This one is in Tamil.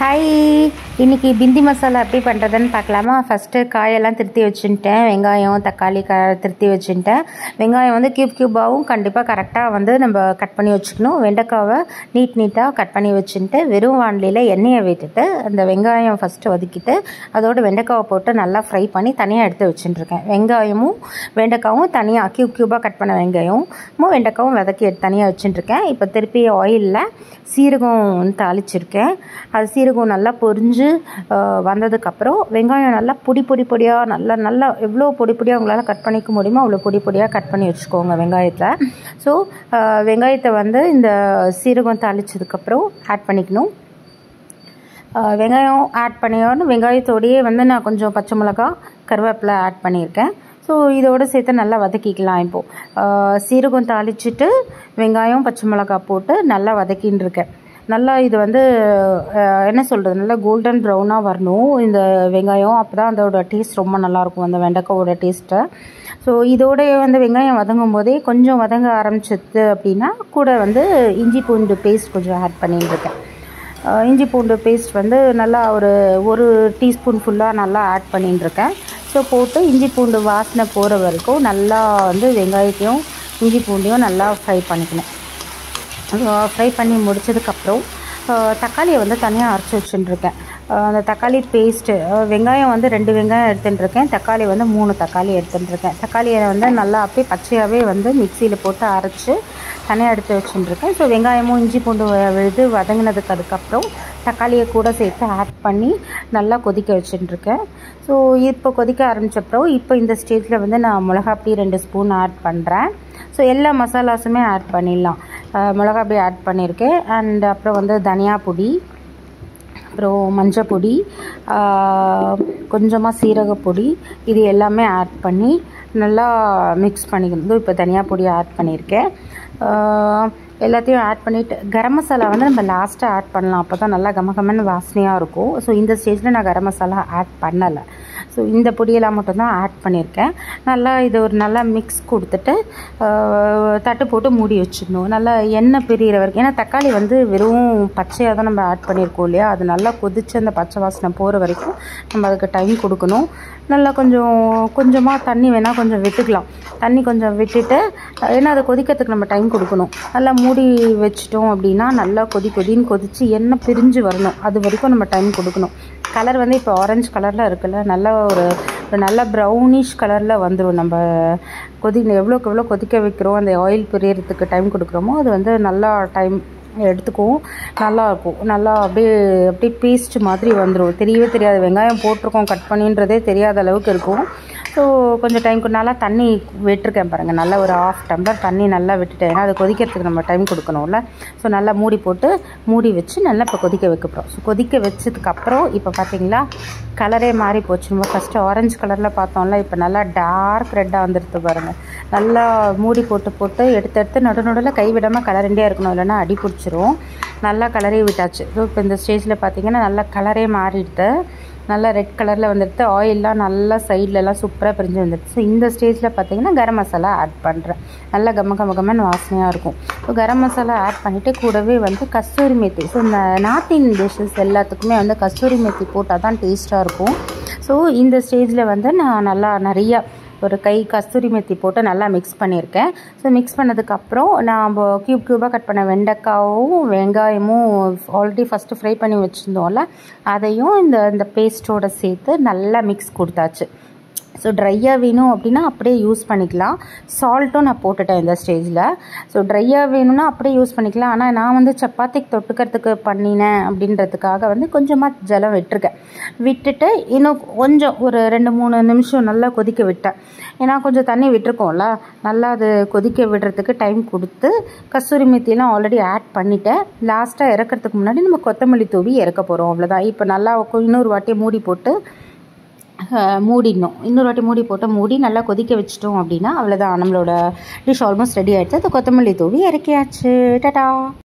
ஹாய், இன்றைக்கி பிந்தி மசாலா எப்படி பண்ணுறதுன்னு பார்க்கலாமா? ஃபஸ்ட்டு காயெல்லாம் திருத்தி வச்சுட்டேன். வெங்காயம், தக்காளி திருத்தி வச்சுட்டேன். வெங்காயம் வந்து க்யூபாகவும் கண்டிப்பாக கரெக்டாக வந்து நம்ம கட் பண்ணி வச்சுக்கணும். வெண்டைக்காவை நீட்டாக கட் பண்ணி வச்சுட்டு வெறும் வாண்டியில் எண்ணெயை விட்டுட்டு அந்த வெங்காயம் ஃபஸ்ட்டு வதக்கிட்டு அதோடு வெண்டைக்காவை போட்டு நல்லா ஃப்ரை பண்ணி தனியாக எடுத்து வச்சுட்டுருக்கேன். வெங்காயமும் வெண்டைக்காவும் தனியாக க்யூபாக கட் பண்ண வெங்காயமும் வெண்டைக்காவும் வதக்கி தனியாக வச்சுட்டுருக்கேன். இப்போ திருப்பி ஆயிலில் சீரகம் தாளிச்சிருக்கேன். அது சீரகம் நல்லா பொரிஞ்சு வந்ததுக்கப்புறம் வெங்காயம் நல்லா பொடியாக நல்லா எவ்வளோ பொடியாக உங்களால் கட் பண்ணிக்க முடியுமோ அவ்வளோ பொடியாக கட் பண்ணி வச்சுக்கோங்க வெங்காயத்தை. ஸோ வெங்காயத்தை வந்து இந்த சீரகம் தாளிச்சதுக்கப்புறம் ஆட் பண்ணிக்கணும். வெங்காயம் ஆட் பண்ணியோன்னு வெங்காயத்தோடையே வந்து நான் கொஞ்சம் பச்சை மிளகா கருவேப்பிலை ஆட் பண்ணியிருக்கேன். ஸோ இதோடு சேர்த்து நல்லா வதக்கிக்கலாம். இப்போது சீரகம் தாளிச்சிட்டு வெங்காயம் பச்சை மிளகா போட்டு நல்லா வதக்கின்னு இருக்கேன். நல்லா இது வந்து என்ன சொல்கிறது, நல்லா கோல்டன் ப்ரௌனாக வரணும் இந்த வெங்காயம். அப்போ தான் அதோட டேஸ்ட் ரொம்ப நல்லாயிருக்கும், அந்த வெண்டைக்காவோட டேஸ்ட்டை. ஸோ இதோடைய வந்து வெங்காயம் வதங்கும் போதே கொஞ்சம் வதங்க ஆரம்பிச்சிது அப்படின்னா கூட வந்து இஞ்சி பூண்டு பேஸ்ட் கொஞ்சம் ஆட் பண்ணிட்டுருக்கேன். இஞ்சி பூண்டு பேஸ்ட் வந்து நல்லா ஒரு டீஸ்பூன் ஃபுல்லாக நல்லா ஆட் பண்ணிட்டுருக்கேன். ஸோ போட்டு இஞ்சி பூண்டு வாசனை போகிற வரைக்கும் நல்லா வந்து வெங்காயத்தையும் இஞ்சி பூண்டையும் நல்லா ஃப்ரை பண்ணிக்கணும். ஃப்ரை பண்ணி முடித்ததுக்கப்புறம் தக்காளியை வந்து தனியாக அரைச்சி வச்சுட்டுருக்கேன். அந்த தக்காளி பேஸ்ட்டு வெங்காயம் வந்து 2 வெங்காயம் எடுத்துட்டுருக்கேன். தக்காளி வந்து 3 தக்காளி எடுத்துட்டுருக்கேன். தக்காளியை வந்து நல்லா அப்படியே பச்சையாகவே வந்து மிக்சியில் போட்டு அரைச்சி தனியாக எடுத்து வச்சுட்டுருக்கேன். ஸோ வெங்காயமும் இஞ்சி பூண்டு விழுது வதங்கினதுக்கு அதுக்கப்புறம் தக்காளியை கூட சேர்த்து ஆட் பண்ணி நல்லா கொதிக்க வச்சுட்டுருக்கேன். ஸோ இப்போ கொதிக்க ஆரம்பித்தப்பறம் இப்போ இந்த ஸ்டேஜில் வந்து நான் மிளகாப்பொடி 2 ஸ்பூன் ஆட் பண்ணுறேன். ஸோ எல்லா மசாலாஸுமே ஆட் பண்ணிடலாம். மிளகாப்பொடி ஆட் பண்ணியிருக்கேன். அண்ட் அப்புறம் வந்து தனியா பொடி, அப்புறம் மஞ்சள் பொடி, கொஞ்சமாக சீரகப்பொடி, இது எல்லாமே ஆட் பண்ணி நல்லா மிக்ஸ் பண்ணிக்கணும். இப்போ தனியா பொடி ஆட் பண்ணியிருக்கேன். எல்லாத்தையும் ஆட் பண்ணிவிட்டு கரம் மசாலா வந்து நம்ம லாஸ்ட்டாக ஆட் பண்ணலாம். அப்போ தான் நல்லா கமகமன்னு வாசனையாக இருக்கும். ஸோ இந்த ஸ்டேஜில் நான் கரம் மசாலா ஆட் பண்ணலை. ஸோ இந்த பொடியெல்லாம் மட்டும்தான் ஆட் பண்ணியிருக்கேன். நல்லா இது நல்லா மிக்ஸ் கொடுத்துட்டு தட்டு போட்டு மூடி வச்சிடணும். நல்லா எண்ணெய் பிரிகிற வரைக்கும். ஏன்னா தக்காளி வந்து வெறும் பச்சையாக தான் நம்ம ஆட் பண்ணியிருக்கோம் இல்லையா, அது நல்லா கொதித்து அந்த பச்சை வாசனை போகிற வரைக்கும் நம்ம அதுக்கு டைம் கொடுக்கணும். நல்லா கொஞ்சமாக தண்ணி வேணால் கொஞ்சம் விட்டுக்கலாம். தண்ணி கொஞ்சம் விட்டுட்டு, ஏன்னா அதை கொதிக்கிறதுக்கு நம்ம டைம் கொடுக்கணும். நல்லா மூடி வச்சிட்டோம் அப்படின்னா நல்லா கொதின்னு கொதித்து எண்ணெய் பிரிஞ்சு வரணும். அது வரைக்கும் நம்ம டைம் கொடுக்கணும். கலர் வந்து இப்போ ஆரஞ்சு கலரில் இருக்குல்ல, நல்லா ஒரு நல்ல ப்ரௌனிஷ் கலரில் வந்துடும். நம்ம எவ்வளோக்கு எவ்வளோ கொதிக்க வைக்கிறோம், அந்த ஆயில் பிரியறதுக்கு டைம் கொடுக்குறோமோ அது வந்து நல்லா டைம் எடுத்துக்கும். நல்லாயிருக்கும். நல்லா அப்படியே பேஸ்ட் மாதிரி வந்துடும். தெரியவே தெரியாது வெங்காயம் போட்டிருக்கோம் கட் பண்ணின்றதே தெரியாத அளவுக்கு இருக்கும். ஸோ கொஞ்சம் டைமுக்கு நல்லா தண்ணி விட்டுருக்கேன் பாருங்கள். நல்லா ஒரு 1/2 டம்ளர் தண்ணி நல்லா விட்டுட்டேன். ஏன்னா அது கொதிக்கிறதுக்கு நம்ம டைம் கொடுக்கணும்ல. ஸோ நல்லா மூடி வச்சு நல்லா இப்போ கொதிக்க வைக்க போகிறோம். ஸோ கொதிக்க வச்சதுக்கப்புறம் இப்போ பார்த்தீங்களா கலரே மாறி போச்சு. நம்ம ஃபஸ்ட்டு ஆரஞ்சு கலரில் பார்த்தோம்ல, இப்போ நல்லா டார்க் ரெட்டாக வந்துடுது பாருங்கள். நல்லா மூடி போட்டு எடுத்து நடுநடுவில் கைவிடாமல் கலரண்டே இருக்கணும், இல்லைன்னா அடி பிடிச்சிரும். நல்லா கலரே விட்டாச்சு. ஸோ இப்போ இந்த ஸ்டேஜில் பார்த்தீங்கன்னா நல்லா கலரே மாறிடுது. நல்லா ரெட் கலரில் வந்துடுது. ஆயிலெலாம் நல்லா சைட்லலாம் சூப்பராக பிரிஞ்சு வந்துடுது. ஸோ இந்த ஸ்டேஜில் பார்த்தீங்கன்னா கரம் மசாலா ஆட் பண்ணுறேன். நல்லா கமகமன்னு வாசனையாக இருக்கும். ஸோ கரம் மசாலா ஆட் பண்ணிவிட்டு கூடவே வந்து கஸ்தூரி மேத்தி. ஸோ இந்த நார்த் இந்தியன் டிஷ்ஷஸ் எல்லாத்துக்குமே வந்து கஸ்தூரி மேத்தி போட்டால் தான் டேஸ்ட்டாக இருக்கும். ஸோ இந்த ஸ்டேஜில் வந்து நான் நல்லா நிறையா ஒரு கை கஸ்தூரி மெத்தி போட்டு நல்லா மிக்ஸ் பண்ணியிருக்கேன். ஸோ மிக்ஸ் பண்ணதுக்கப்புறம் நான் க்யூபாக கட் பண்ண வெண்டைக்காவும் வெங்காயமும் ஆல்ரெடி ஃபஸ்ட்டு ஃப்ரை பண்ணி வச்சுருந்தோம்ல, அதையும் இந்த பேஸ்ட்டோடு சேர்த்து நல்லா மிக்ஸ் கொடுத்தாச்சு. ஸோ ட்ரையாக வேணும் அப்படின்னா அப்படியே யூஸ் பண்ணிக்கலாம். சால்ட்டும் நான் போட்டுட்டேன் இந்த ஸ்டேஜில். ஸோ ட்ரையாக வேணும்னா அப்படியே யூஸ் பண்ணிக்கலாம். ஆனால் நான் வந்து சப்பாத்திக்கு தொட்டுக்கிறதுக்கு பண்ணினேன் அப்படின்றதுக்காக வந்து கொஞ்சமாக ஜலம் விட்டுட்டு இன்னும் கொஞ்சம் ஒரு 2-3 நிமிஷம் நல்லா கொதிக்க விட்டேன். ஏன்னா கொஞ்சம் தண்ணி விட்டுருக்கோம்ல, நல்லா அது கொதிக்க விடுறதுக்கு டைம் கொடுத்து கஸ்தூரி மேத்தியெல்லாம் ஆல்ரெடி ஆட் பண்ணிவிட்டேன். லாஸ்ட்டாக இறக்கிறதுக்கு முன்னாடி நம்ம கொத்தமல்லி தூவி இறக்க போகிறோம், அவ்வளோதான். இப்போ நல்லா இன்னொரு வாட்டி மூடி போட்டு மூடிடணும். இன்னொரு வாட்டி மூடி நல்லா கொதிக்க வச்சிட்டோம் அப்படின்னா அவ்வளோதான், நம்மளோட டிஷ் ஆல்மோஸ்ட் ரெடி ஆகிடுச்சு. அது கொத்தமல்லி தூவி இறக்கியாச்சு. டாடா.